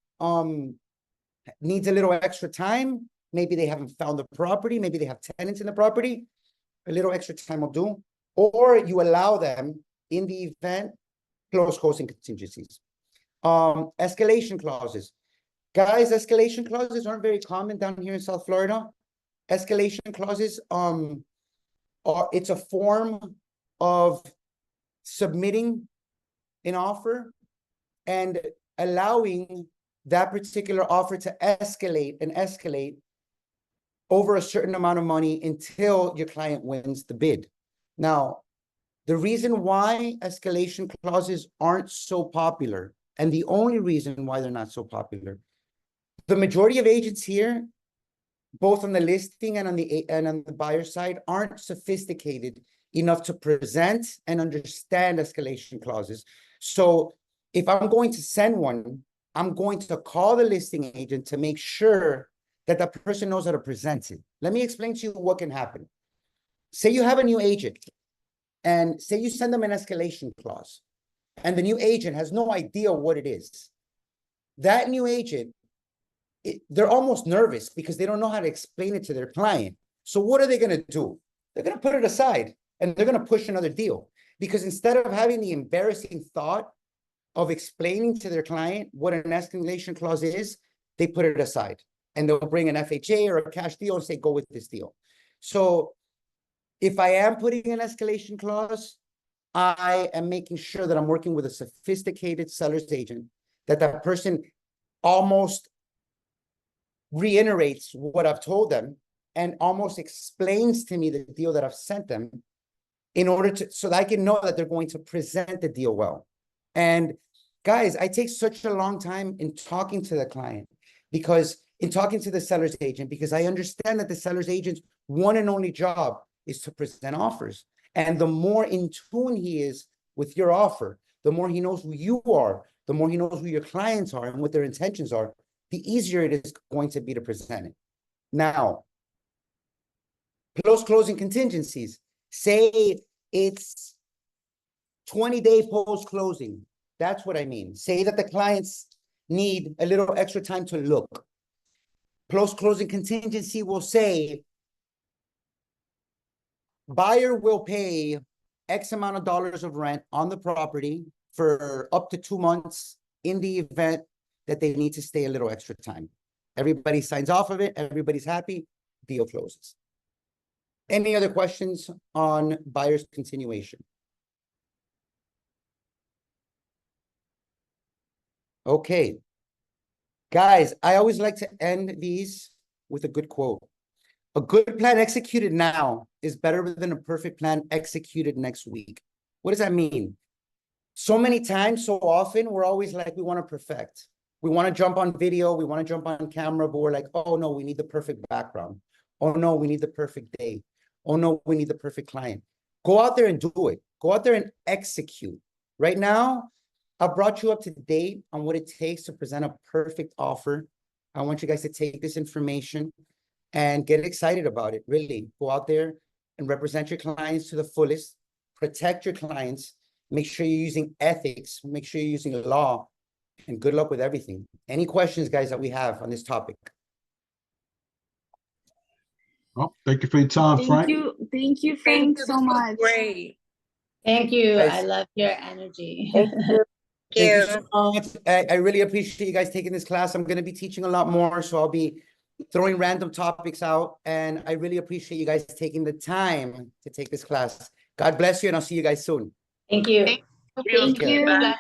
A: needs a little extra time, maybe they haven't found the property, maybe they have tenants in the property, a little extra time will do. Or you allow them in the event close closing contingencies. Escalation clauses. Guys, escalation clauses aren't very common down here in South Florida. Escalation clauses, it's a form of submitting an offer and allowing that particular offer to escalate over a certain amount of money until your client wins the bid. Now, the reason why escalation clauses aren't so popular, and the only reason why they're not so popular, the majority of agents here, both on the listing and on the buyer side, aren't sophisticated enough to present and understand escalation clauses. So if I'm going to send one, I'm going to call the listing agent to make sure that the person knows how to present it. Let me explain to you what can happen. Say you have a new agent, and say you send them an escalation clause, and the new agent has no idea what it is. That new agent, they're almost nervous because they don't know how to explain it to their client. So what are they going to do? They're going to put it aside and they're going to push another deal, because instead of having the embarrassing thought of explaining to their client what an escalation clause is, they put it aside and they'll bring an FHA or a cash deal and say, go with this deal. So if I am putting an escalation clause, I am making sure that I'm working with a sophisticated seller's agent, that person almost reiterates what I've told them and almost explains to me the deal that I've sent them, in order to, so that I can know that they're going to present the deal well. And guys, I take such a long time in talking to the client, because in talking to the seller's agent, because I understand that the seller's agent's one and only job is to present offers. And the more in tune he is with your offer, the more he knows who you are, the more he knows who your clients are and what their intentions are, the easier it is going to be to present it. Now, closing contingencies. Say it's 20-day post-closing. That's what I mean. Say that the clients need a little extra time to look. Closing contingency will say, buyer will pay X amount of dollars of rent on the property for up to 2 months in the event that they need to stay a little extra time. Everybody signs off of it. Everybody's happy. Deal closes. Any other questions on buyer's continuation? Okay. Guys, I always like to end these with a good quote. A good plan executed now is better than a perfect plan executed next week. What does that mean? So many times, so often, we're always like, we want to perfect. We want to jump on video. We want to jump on camera, but we're like, oh no, we need the perfect background. Oh no, we need the perfect day. Oh no, we need the perfect client. Go out there and do it. Go out there and execute. Right now, I brought you up to date on what it takes to present a perfect offer. I want you guys to take this information and get excited about it. Really, go out there and represent your clients to the fullest. Protect your clients. Make sure you're using ethics. Make sure you're using law. And good luck with everything. Any questions, guys, that we have on this topic?
F: Well, thank you for your time, Frank.
G: Thank you, Frank, so much.
D: Great.
C: Thank you.
A: Guys.
C: I love your energy.
A: Thank you so much. I really appreciate you guys taking this class. I'm going to be teaching a lot more, so I'll be throwing random topics out. And I really appreciate you guys taking the time to take this class. God bless you, and I'll see you guys soon.
C: Thank you.
B: Thank
G: Thank
A: care.
G: you.